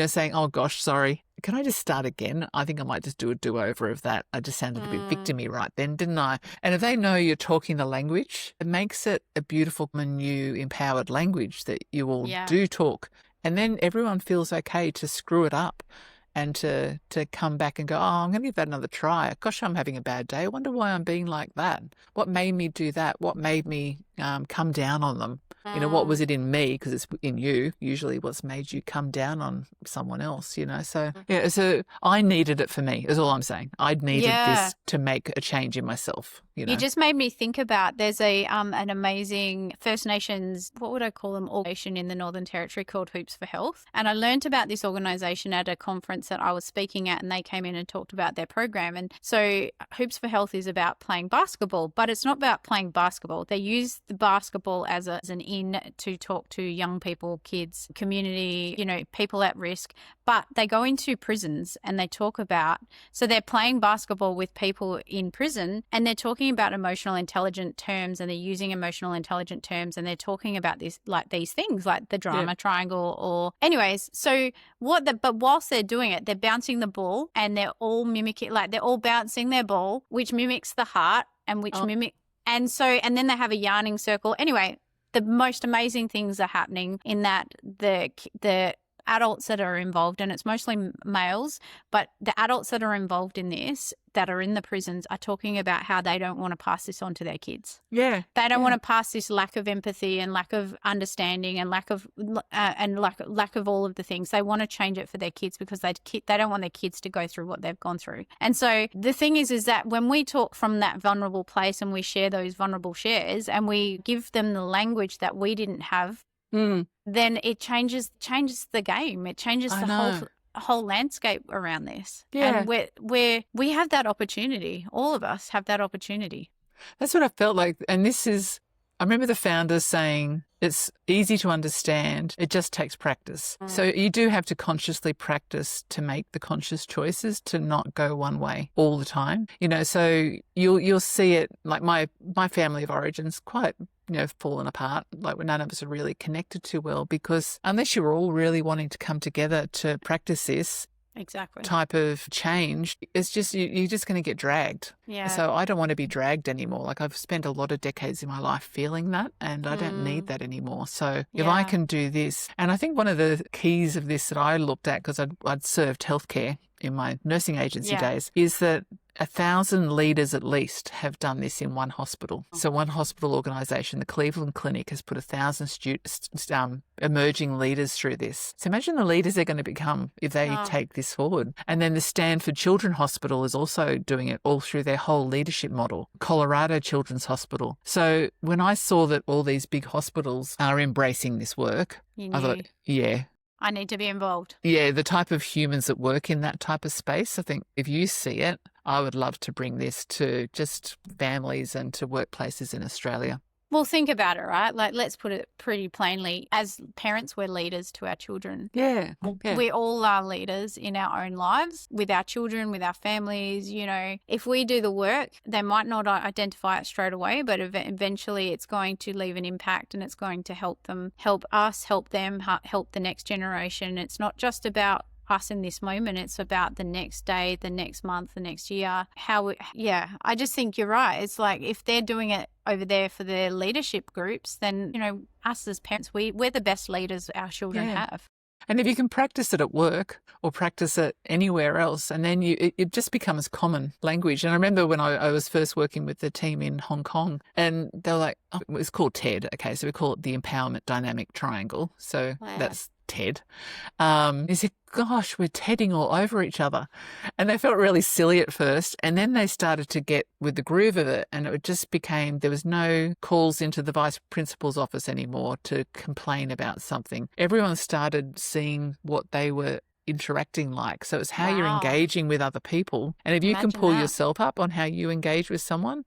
saying, oh gosh, sorry, can I just start again? I think I might just do a do-over of that. I just sounded a bit victim-y right then, didn't I? And if they know you're talking the language, it makes it a beautiful, new, empowered language that you all do talk. And then everyone feels okay to screw it up and to come back and go, oh, I'm going to give that another try. Gosh, I'm having a bad day. I wonder why I'm being like that. What made me do that? What made me come down on them? What was it in me? Because it's in you, usually what's made you come down on someone else, So, so I needed it for me, is all I'm saying. I needed this to make a change in myself, You just made me think about, there's an amazing First Nations, what would I call them, organisation in the Northern Territory called Hoops for Health. And I learned about this organisation at a conference that I was speaking at, and they came in and talked about their program. And so Hoops for Health is about playing basketball, but it's not about playing basketball. They use the basketball as an in to talk to young people, kids, community, people at risk. But they go into prisons and they talk about, so they're playing basketball with people in prison, and they're talking about emotional intelligent terms, and they're using emotional intelligent terms, and they're talking about this, like these things like the drama triangle or anyways. So but whilst they're doing it, they're bouncing the ball, and they're all mimicking, like they're all bouncing their ball, which mimics the heart and which and then they have a yarning circle. Anyway, the most amazing things are happening in that the adults that are involved, and it's mostly males, but the adults that are involved in this, that are in the prisons, are talking about how they don't want to pass this on to their kids. Yeah. They don't want to pass this lack of empathy and lack of understanding and lack of all of the things. They want to change it for their kids because they don't want their kids to go through what they've gone through. And so the thing is that when we talk from that vulnerable place and we share those vulnerable shares and we give them the language that we didn't have, then it changes the game. It changes the whole landscape around this. Yeah. And we have that opportunity. All of us have that opportunity. That's what I felt like. And I remember the founders saying, it's easy to understand. It just takes practice. So you do have to consciously practice to make the conscious choices to not go one way all the time. So you'll see it, like my family of origin's quite, fallen apart. Like none of us are really connected too well, because unless you're all really wanting to come together to practice this type of change, it's just you're just going to get dragged. Yeah. So I don't want to be dragged anymore. Like I've spent a lot of decades in my life feeling that, and I don't need that anymore. So if I can do this, and I think one of the keys of this that I looked at, because I'd served healthcare in my nursing agency days, is that 1,000 leaders at least have done this in one hospital. So one hospital organisation, the Cleveland Clinic, has put 1,000 emerging leaders through this. So imagine the leaders they're going to become if they take this forward. And then the Stanford Children's Hospital is also doing it all through their whole leadership model. Colorado Children's Hospital. So when I saw that all these big hospitals are embracing this work, I thought, I need to be involved. Yeah, the type of humans that work in that type of space, I think if you see it, I would love to bring this to just families and to workplaces in Australia. Well, think about it, right? Like, let's put it pretty plainly. As parents, we're leaders to our children. Yeah. We all are leaders in our own lives, with our children, with our families. You know, if we do the work, they might not identify it straight away, but eventually it's going to leave an impact, and it's going to help them, help us, help them, help the next generation. It's not just about us in this moment, it's about the next day, the next month, the next year. I just think you're right. It's like, if they're doing it over there for their leadership groups, then, you know, us as parents, we're the best leaders our children have. And if you can practice it at work or practice it anywhere else, and then it just becomes common language. And I remember when I was first working with the team in Hong Kong, and they were like, oh, it was called TED. Okay, so we call it the Empowerment Dynamic Triangle. So that's TED. He said, gosh, we're TEDing all over each other. And they felt really silly at first. And then they started to get with the groove of it. And it just became, there was no calls into the vice principal's office anymore to complain about something. Everyone started seeing what they were interacting like. So it's how you're engaging with other people. And if you can pull yourself up on how you engage with someone,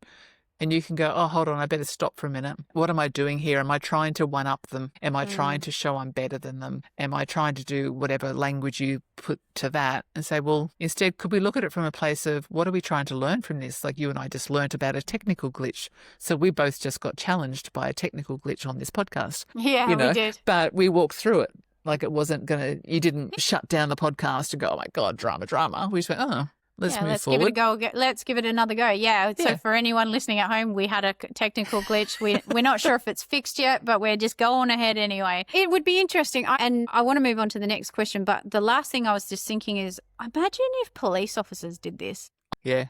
and you can go, oh, hold on, I better stop for a minute. What am I doing here? Am I trying to one-up them? Am I trying to show I'm better than them? Am I trying to do whatever language you put to that? And say, well, instead, could we look at it from a place of, what are we trying to learn from this? Like, you and I just learnt about a technical glitch. So we both just got challenged by a technical glitch on this podcast. Yeah, you know? We did. But we walked through it. Like, it wasn't going to, you didn't shut down the podcast and go, oh my God, drama. We just went, oh, let's move forward. Give it a go. Let's give it another go. Yeah. So for anyone listening at home, we had a technical glitch. We're not sure if it's fixed yet, but we're just going ahead anyway. It would be interesting. And I want to move on to the next question. But the last thing I was just thinking is, imagine if police officers did this. Yeah.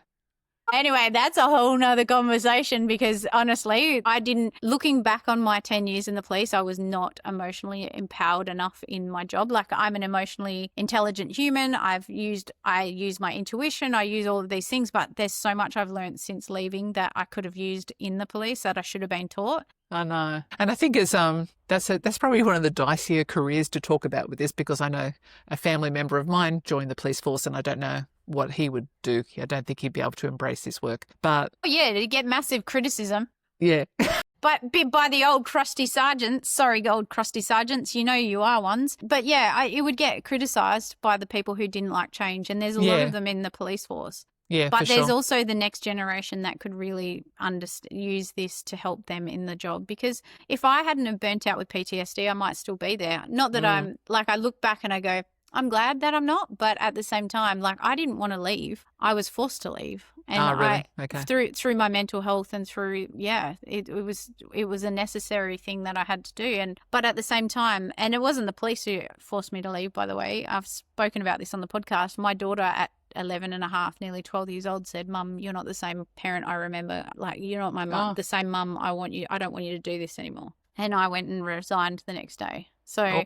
Anyway, that's a whole nother conversation, because honestly, looking back on my 10 years in the police, I was not emotionally empowered enough in my job. Like, I'm an emotionally intelligent human. I use my intuition. I use all of these things, but there's so much I've learned since leaving that I could have used in the police that I should have been taught. I know. And I think it's that's probably one of the dicier careers to talk about with this, because I know a family member of mine joined the police force, and I don't know what he would do. I don't think he'd be able to embrace this work. But to get massive criticism. Yeah. But by the old crusty sergeants, you know you are ones. But it would get criticised by the people who didn't like change, and there's a lot of them in the police force. Yeah, but there's sure. also the next generation that could really use this to help them in the job. Because if I hadn't have burnt out with PTSD, I might still be there. Not that I'm like, I look back and I go, I'm glad that I'm not, but at the same time, like, I didn't want to leave. I was forced to leave. And really? Okay. through my mental health and through, it was a necessary thing that I had to do. But at the same time, and it wasn't the police who forced me to leave, by the way. I've spoken about this on the podcast. My daughter at 11 and a half, nearly 12 years old, said, Mum, you're not the same parent I remember. Like, you're not my mum, the same mum I don't want you to do this anymore. And I went and resigned the next day. So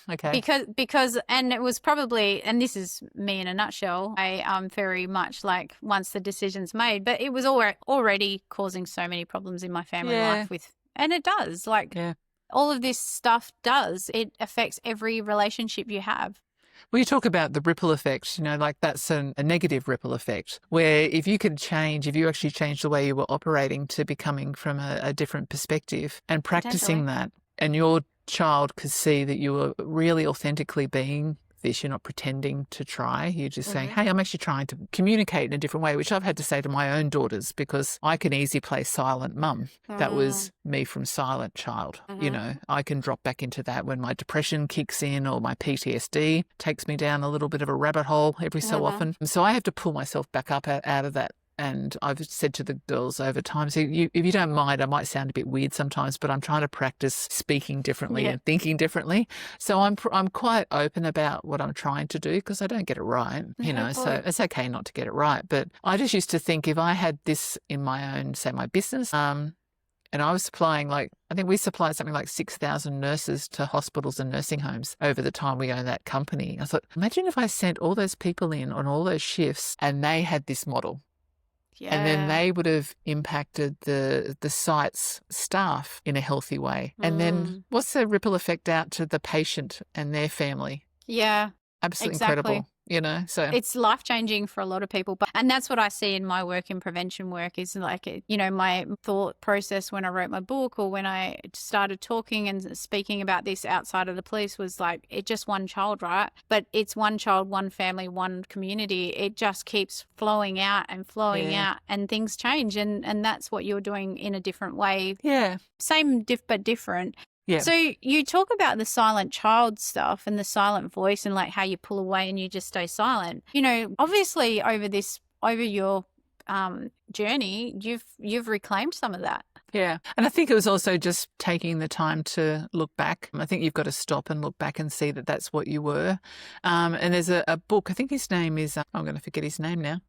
okay. Because and it was probably, and this is me in a nutshell, I very much like, once the decision's made, but it was already causing so many problems in my family life and it does, all of this stuff it affects every relationship you have. Well, you talk about the ripple effect, like that's a negative ripple effect, where if you actually change the way you were operating to becoming from a different perspective and practicing that, and your child could see that you were really authentically being this, you're not pretending to try, you're just saying, hey, I'm actually trying to communicate in a different way, which I've had to say to my own daughters, because I can easily play silent mum. That was me from silent child. I can drop back into that when my depression kicks in or my PTSD takes me down a little bit of a rabbit hole every so often. So I have to pull myself back up out of that. And I've said to the girls over time, so if you don't mind, I might sound a bit weird sometimes, but I'm trying to practice speaking differently and thinking differently. So I'm quite open about what I'm trying to do, because I don't get it right, so it's okay not to get it right. But I just used to think, if I had this in my own, say, my business, and I was supplying, I think we supplied something like 6,000 nurses to hospitals and nursing homes over the time we owned that company. I thought, imagine if I sent all those people in on all those shifts and they had this model. Yeah. And then they would have impacted the site's staff in a healthy way. And then what's the ripple effect out to the patient and their family? Yeah. Absolutely incredible. So it's life-changing for a lot of people. And that's what I see in my work in prevention work is like, my thought process when I wrote my book or when I started talking and speaking about this outside of the police was like, it's just one child, right? But it's one child, one family, one community. It just keeps flowing out and flowing out, and things change. And that's what you're doing in a different way. Yeah. Same but different. Yeah. So you talk about the silent child stuff and the silent voice and like how you pull away and you just stay silent. Obviously over your journey, you've reclaimed some of that. Yeah. And I think it was also just taking the time to look back. I think you've got to stop and look back and see that that's what you were. And there's a book, I think his name is, I'm going to forget his name now.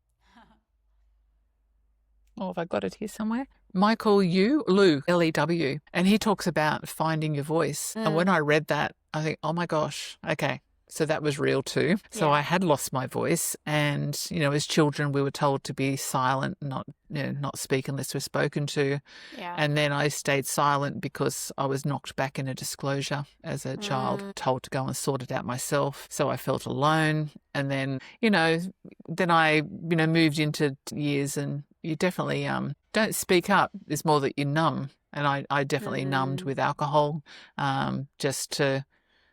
Oh, have I got it here somewhere? Michael Lew, L-E-W. And he talks about finding your voice. And when I read that, I think, oh my gosh, okay. So that was real too. So I had lost my voice. And, as children, we were told to be silent, not speak unless we're spoken to. Yeah. And then I stayed silent because I was knocked back in a disclosure as a child, told to go and sort it out myself. So I felt alone. And then, then I, moved into years, and you definitely don't speak up. It's more that you numb. And I definitely numbed with alcohol, just to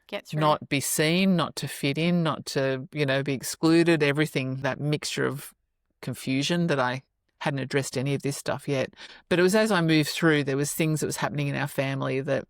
get through. Not be seen, not to fit in, not to, be excluded, everything, that mixture of confusion that I hadn't addressed any of this stuff yet. But it was as I moved through, there was things that was happening in our family that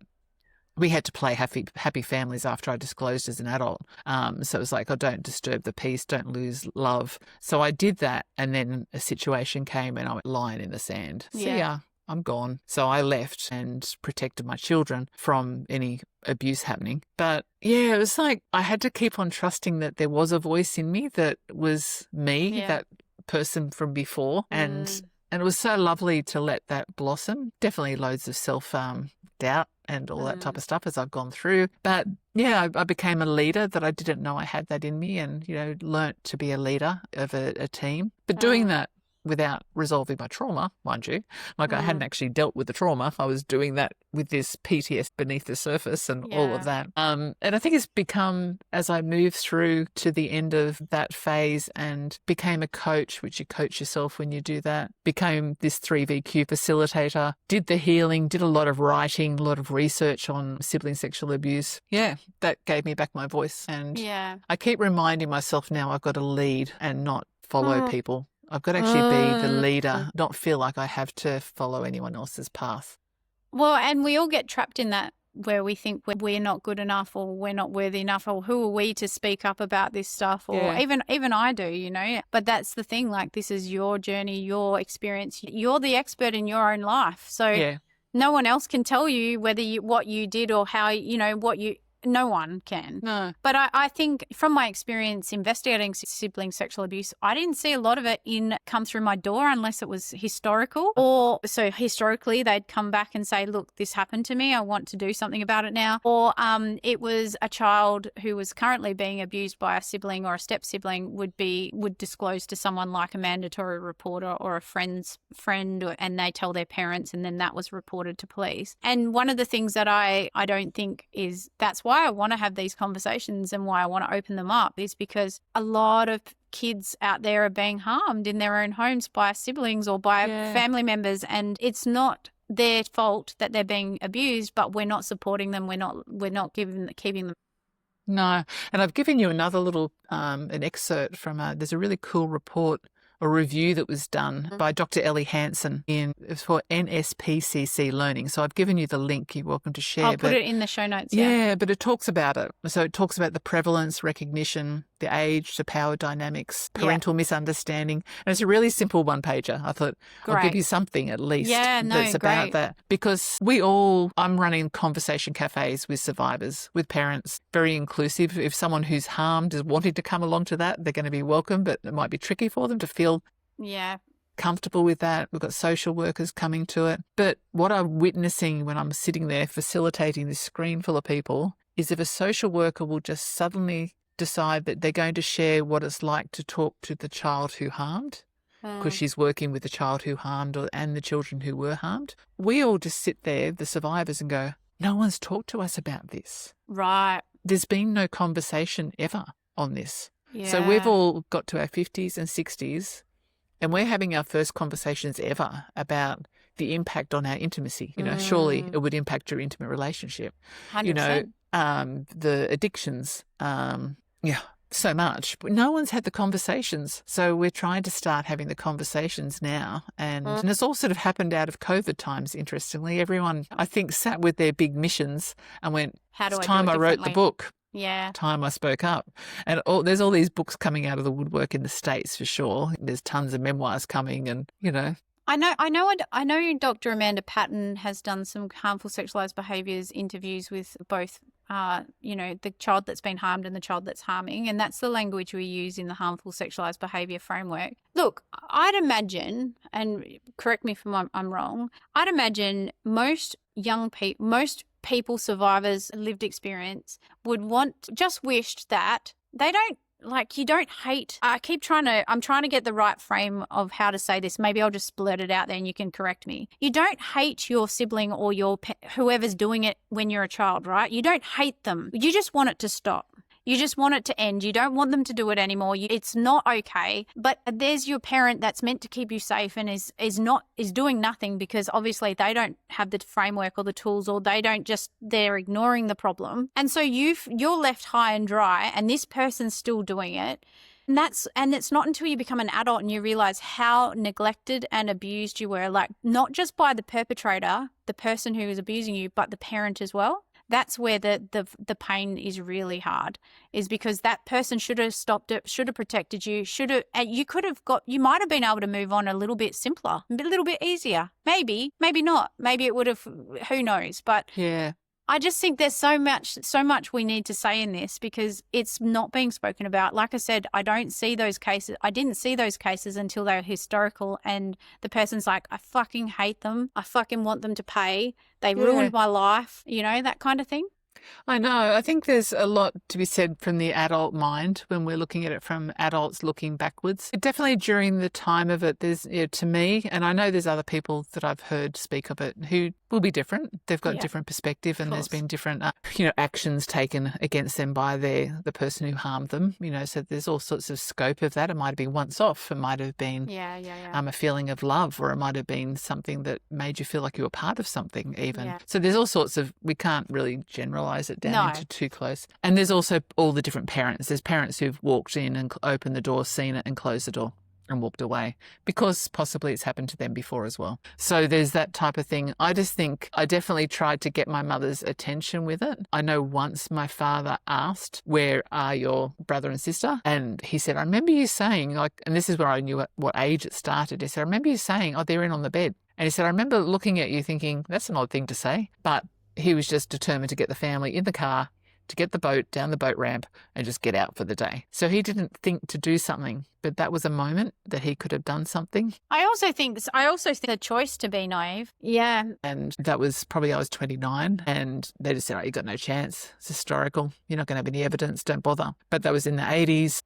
we had to play happy families after I disclosed as an adult. So it was like, don't disturb the peace, don't lose love. So I did that, and then a situation came and I went lying in the sand. See ya. I'm gone. So I left and protected my children from any abuse happening. But it was like I had to keep on trusting that there was a voice in me that was me, that person from before. And it was so lovely to let that blossom. Definitely loads of self-doubt and all that type of stuff as I've gone through. But I became a leader that I didn't know I had that in me, and, learnt to be a leader of a team. But doing that without resolving my trauma, mind you. Like I hadn't actually dealt with the trauma. I was doing that with this PTS beneath the surface and all of that. And I think it's become, as I moved through to the end of that phase and became a coach, which you coach yourself when you do that, became this 3VQ facilitator, did the healing, did a lot of writing, a lot of research on sibling sexual abuse. Yeah, that gave me back my voice. And I keep reminding myself now I've got to lead and not follow people. I've got to actually be the leader, not feel like I have to follow anyone else's path. Well, and we all get trapped in that where we think we're not good enough or we're not worthy enough, or who are we to speak up about this stuff, or even I do, But that's the thing, like this is your journey, your experience. You're the expert in your own life. So no one else can tell you what you did or how, no one can. No. But I think from my experience investigating sibling sexual abuse, I didn't see a lot of it come through my door unless it was historical. Or so historically they'd come back and say, look, this happened to me. I want to do something about it now. Or it was a child who was currently being abused by a sibling or a step sibling would disclose to someone like a mandatory reporter or a friend, and they tell their parents, and then that was reported to police. And one of the things that I don't think is, that's why I want to have these conversations and why I want to open them up, is because a lot of kids out there are being harmed in their own homes by siblings or by family members, and it's not their fault that they're being abused, but we're not supporting them. We're not keeping them. No. And I've given you another little an excerpt from there's a really cool report or review that was done by Dr. Ellie Hansen it was for NSPCC learning. So I've given you the link. You're welcome to share. I'll put it in the show notes. Yeah, but it talks about it. So it talks about the prevalence, recognition, the age, the power dynamics, parental misunderstanding. And it's a really simple one-pager. I thought I'll give you something at least that's about that. Because I'm running conversation cafes with survivors, with parents, very inclusive. If someone who's harmed is wanting to come along to that, they're going to be welcome, but it might be tricky for them to feel comfortable with that. We've got social workers coming to it. But what I'm witnessing when I'm sitting there facilitating this screen full of people is if a social worker will just suddenly decide that they're going to share what it's like to talk to the child who harmed, because she's working with the child who harmed and the children who were harmed. We all just sit there, the survivors, and go, no one's talked to us about this. Right. There's been no conversation ever on this. So we've all got to our 50s and 60s and we're having our first conversations ever about the impact on our intimacy. Surely it would impact your intimate relationship. 100%. The addictions, so much. But no one's had the conversations. So we're trying to start having the conversations now. And it's all sort of happened out of COVID times, interestingly. Everyone, I think, sat with their big missions and went, How do it's I time do it I wrote the differently? book. Yeah. Time I spoke up. And there's all these books coming out of the woodwork in the States for sure. There's tons of memoirs coming and, I know Dr. Amanda Patton has done some harmful sexualized behaviors interviews with both, the child that's been harmed and the child that's harming. And that's the language we use in the harmful sexualized behavior framework. Look, I'd imagine, and correct me if I'm wrong, I'd imagine most people, survivors, lived experience would wished that they don't, you don't hate. I'm trying to get the right frame of how to say this. Maybe I'll just blurt it out there and you can correct me. You don't hate your sibling or whoever's doing it when you're a child, right? You don't hate them. You just want it to stop. You just want it to end. You don't want them to do it anymore. It's not okay. But there's your parent that's meant to keep you safe and is doing nothing because obviously they don't have the framework or the tools, or they're ignoring the problem. And so you're left high and dry, and this person's still doing it. And it's not until you become an adult and you realize how neglected and abused you were, not just by the perpetrator, the person who is abusing you, but the parent as well. That's where the pain is really hard, is because that person should have stopped it, should have protected you, you might have been able to move on a little bit simpler, a little bit easier. Maybe not. Maybe it would have, who knows? But yeah. I just think there's so much we need to say in this because it's not being spoken about. Like I said, I didn't see those cases until they were historical, and the person's like, I fucking hate them. I fucking want them to pay. They ruined my life, that kind of thing. I know. I think there's a lot to be said from the adult mind when we're looking at it from adults looking backwards. Definitely during the time of it, there's, to me, and I know there's other people that I've heard speak of it who will be different. They've got different perspective, and there's been different, actions taken against them by the person who harmed them. So there's all sorts of scope of that. It might have been once off. It might have been a feeling of love, or it might have been something that made you feel like you were part of something even. Yeah. So there's all sorts of, we can't really generalize it down into too close. And there's also all the different parents. There's parents who've walked in and opened the door, seen it and closed the door and walked away because possibly it's happened to them before as well. So there's that type of thing. I just think I definitely tried to get my mother's attention with it. I know once my father asked, where are your brother and sister? And he said, I remember you saying, and this is where I knew what age it started. He said, I remember you saying, they're in on the bed. And he said, I remember looking at you thinking, that's an odd thing to say. But he was just determined to get the family in the car, to get the boat down the boat ramp and just get out for the day. So he didn't think to do something, but that was a moment that he could have done something. I also think the choice to be naive. Yeah. And that was probably, I was 29, and they just said, you got no chance. It's historical. You're not going to have any evidence. Don't bother. But that was in the 80s.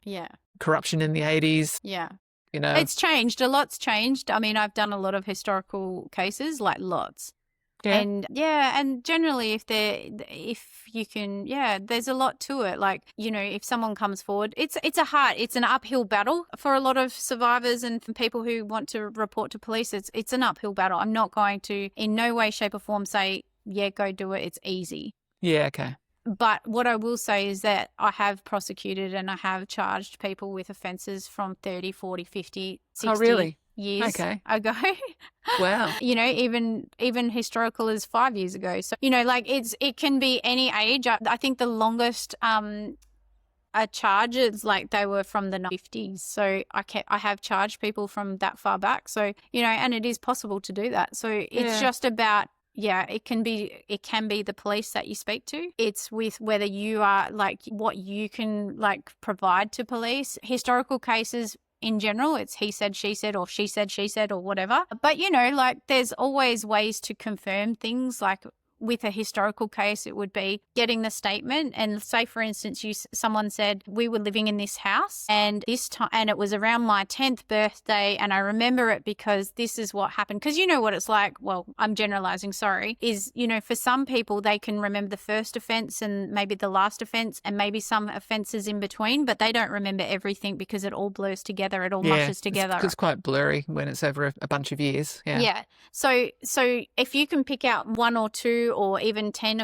Yeah. Corruption in the 80s. Yeah. It's changed. A lot's changed. I mean, I've done a lot of historical cases, lots. Yeah. And generally there's a lot to it. If someone comes forward, it's an uphill battle for a lot of survivors and for people who want to report to police. It's an uphill battle. I'm not going to in no way, shape or form say, go do it. It's easy. Yeah. Okay. But what I will say is that I have prosecuted and I have charged people with offences from 30, 40, 50, 60. Oh, really? Years ago. Wow. Even historical as 5 years ago. So, it can be any age. I think the longest charges, they were from the 50s. So I have charged people from that far back. So, and it is possible to do that. So it's just about, it can be the police that you speak to. It's with whether you are what you can provide to police. Historical cases, in general, it's he said, she said, or she said, or whatever. But, there's always ways to confirm things with a historical case, it would be getting the statement. And say, for instance, someone said, we were living in this house and this time, and it was around my 10th birthday. And I remember it because this is what happened. Because you know what it's like. Well, I'm generalizing, sorry, is, for some people, they can remember the first offense and maybe the last offense and maybe some offenses in between, but they don't remember everything because it all blurs together. It all mushes together. It's quite blurry when it's over a bunch of years. Yeah. Yeah. So if you can pick out one or two or even 10,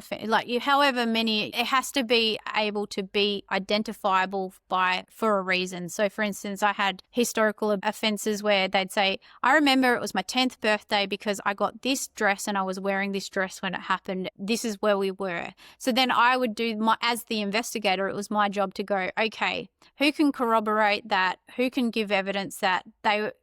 however many, it has to be able to be identifiable for a reason. So for instance, I had historical offences where they'd say, I remember it was my 10th birthday because I got this dress and I was wearing this dress when it happened. This is where we were. So then I would as the investigator, it was my job to go, okay, who can corroborate that? Who can give evidence that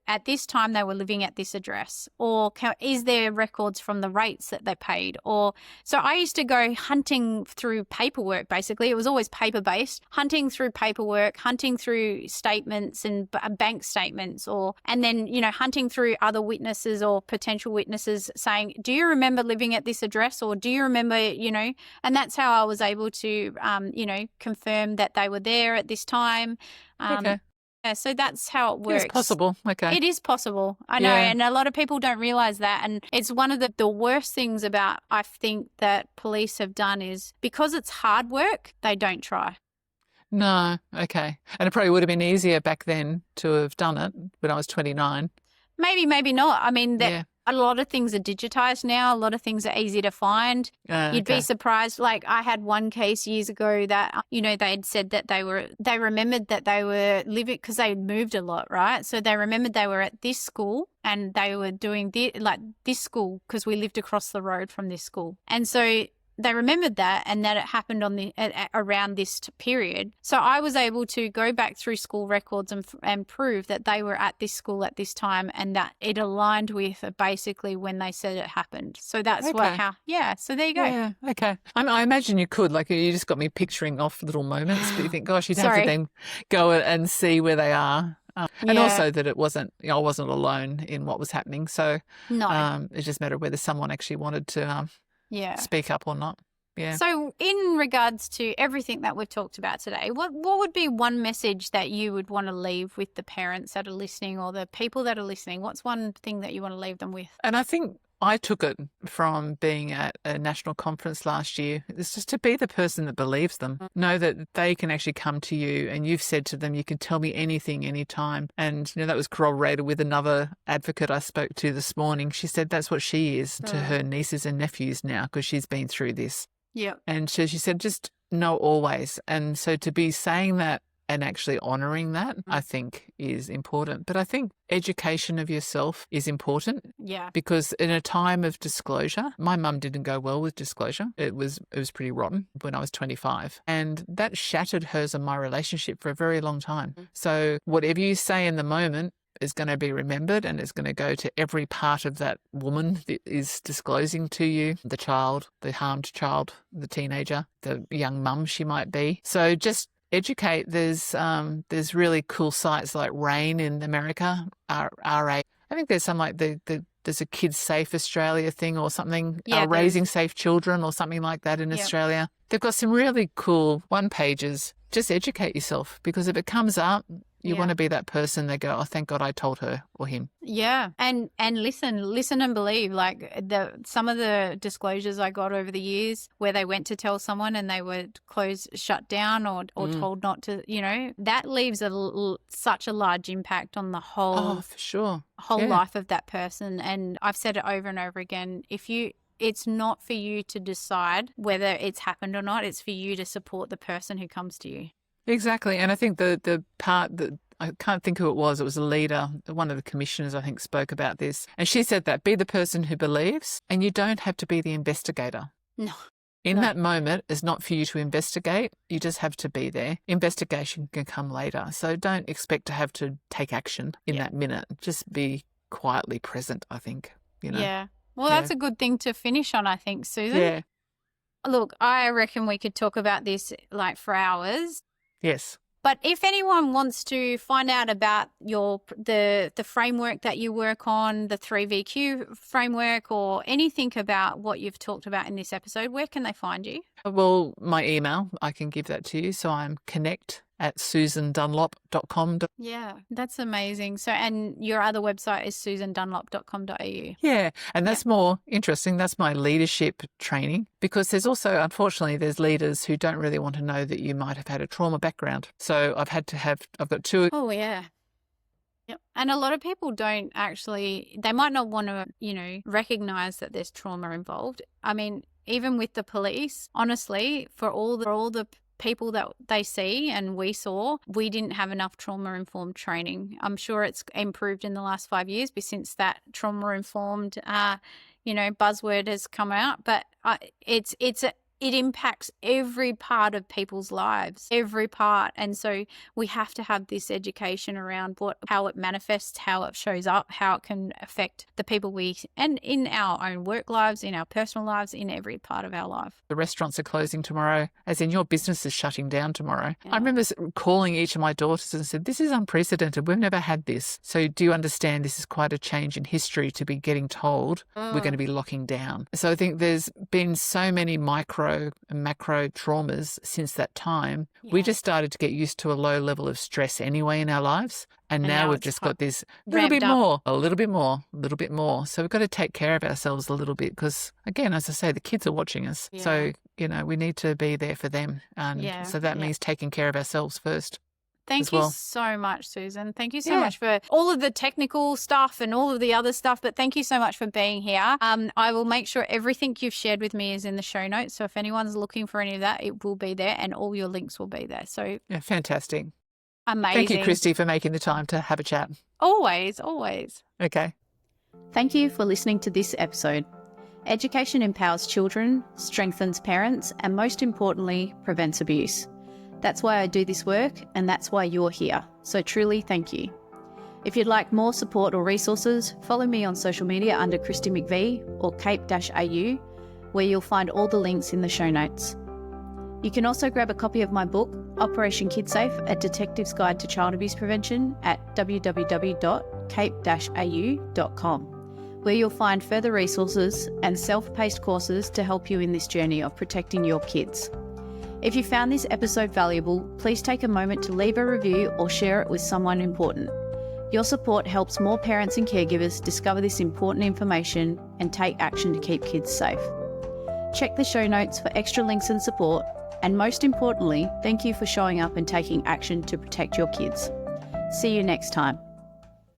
at this time they were living at this address? Or is there records from the rates that they paid? So I used to go hunting through paperwork, basically. It was always paper-based, hunting through paperwork, hunting through statements and bank statements, and then, hunting through other witnesses or potential witnesses saying, do you remember living at this address? Or do you remember, and that's how I was able to, confirm that they were there at this time. Okay. Yeah, so that's how it works. It's possible. Okay. It is possible. I know. Yeah. And a lot of people don't realize that. And it's one of the worst things about, I think, that police have done is because it's hard work, they don't try. No. Okay. And it probably would have been easier back then to have done it when I was 29. Maybe, maybe not. I mean, a lot of things are digitized now. A lot of things are easy to find. You'd be surprised. Like I had one case years ago that, they'd said that they remembered that they were living because they had moved a lot, right? So they remembered they were at this school and they were doing this school because we lived across the road from this school. And so they remembered that and that it happened around this period. So I was able to go back through school records and prove that they were at this school at this time and that it aligned with basically when they said it happened. So that's so there you go. Yeah, okay. I imagine you could, you just got me picturing off little moments, but you think, gosh, you'd have to then go and see where they are. And also that it wasn't, I wasn't alone in what was happening. So no. It just mattered whether someone actually wanted to speak up or not. Yeah. So in regards to everything that we've talked about today, what would be one message that you would want to leave with the parents that are listening or the people that are listening? What's one thing that you want to leave them with? And I think I took it from being at a national conference last year. It's just to be the person that believes them. Know that they can actually come to you and you've said to them, you can tell me anything, anytime. And, that was corroborated with another advocate I spoke to this morning. She said that's what she is to her nieces and nephews now because she's been through this. Yeah. And she said, just know always. And so to be saying that and actually honouring that, I think is important. But I think education of yourself is important. Yeah. Because in a time of disclosure, my mum didn't go well with disclosure. It was pretty rotten when I was 25. And that shattered hers and my relationship for a very long time. So whatever you say in the moment is going to be remembered and it's going to go to every part of that woman that is disclosing to you, the child, the harmed child, the teenager, the young mum she might be. So just educate. There's really cool sites like RAIN in America, RA. I think there's some there's a Kids Safe Australia thing or something, Raising Safe Children or something like that in Australia. They've got some really cool one-pagers. Just educate yourself because if it comes up, you want to be that person that go, oh, thank God I told her or him. Yeah. And listen and believe. Like some of the disclosures I got over the years where they went to tell someone and they were shut down or told not to, that leaves such a large impact on the whole, for sure, life of that person. And I've said it over and over again. It's not for you to decide whether it's happened or not. It's for you to support the person who comes to you. Exactly. And I think the part that I can't think who it was a leader, one of the commissioners I think spoke about this. And she said that be the person who believes and you don't have to be the investigator. No. In that moment, it's not for you to investigate. You just have to be there. Investigation can come later. So don't expect to have to take action in that minute. Just be quietly present, I think. Yeah. Well, that's a good thing to finish on, I think, Susan. Yeah. Look, I reckon we could talk about this for hours. Yes. But if anyone wants to find out about the framework that you work on, the 3VQ framework, or anything about what you've talked about in this episode, where can they find you? Well, my email, I can give that to you. So I'm connect@susandunlop.com. Yeah, that's amazing. So, and your other website is susandunlop.com.au. Yeah, and that's more interesting. That's my leadership training, because there's also, unfortunately, there's leaders who don't really want to know that you might have had a trauma background. So I've got two. Oh, yeah. Yep. And a lot of people don't actually, they might not want to, recognize that there's trauma involved. I mean, even with the police, honestly, for all the people that they see and we saw, we didn't have enough trauma-informed training. I'm sure it's improved in the last 5 years since that trauma-informed, buzzword has come out. But it impacts every part of people's lives, every part. And so we have to have this education around how it manifests, how it shows up, how it can affect the people and in our own work lives, in our personal lives, in every part of our life. The restaurants are closing tomorrow, as in your business is shutting down tomorrow. Yeah. I remember calling each of my daughters and said, this is unprecedented. We've never had this. So do you understand this is quite a change in history to be getting told we're going to be locking down? So I think there's been so many micro and macro traumas since that time. Yeah. We just started to get used to a low level of stress anyway in our lives. And now we've just got this a little bit more. So we've got to take care of ourselves a little bit because, again, as I say, the kids are watching us. Yeah. So, we need to be there for them. And so that means taking care of ourselves first. Thank you so much, Susan. Thank you so much for all of the technical stuff and all of the other stuff, but thank you so much for being here. I will make sure everything you've shared with me is in the show notes. So if anyone's looking for any of that, it will be there and all your links will be there. So fantastic. Amazing. Thank you, Kristi, for making the time to have a chat. Always, always. Okay. Thank you for listening to this episode. Education empowers children, strengthens parents, and most importantly, prevents abuse. That's why I do this work, and that's why you're here. So truly, thank you. If you'd like more support or resources, follow me on social media under Kristi McVie or Cape-AU, where you'll find all the links in the show notes. You can also grab a copy of my book, Operation KidSafe, A Detective's Guide to Child Abuse Prevention at www.cape-au.com, where you'll find further resources and self-paced courses to help you in this journey of protecting your kids. If you found this episode valuable, please take a moment to leave a review or share it with someone important. Your support helps more parents and caregivers discover this important information and take action to keep kids safe. Check the show notes for extra links and support, and most importantly, thank you for showing up and taking action to protect your kids. See you next time.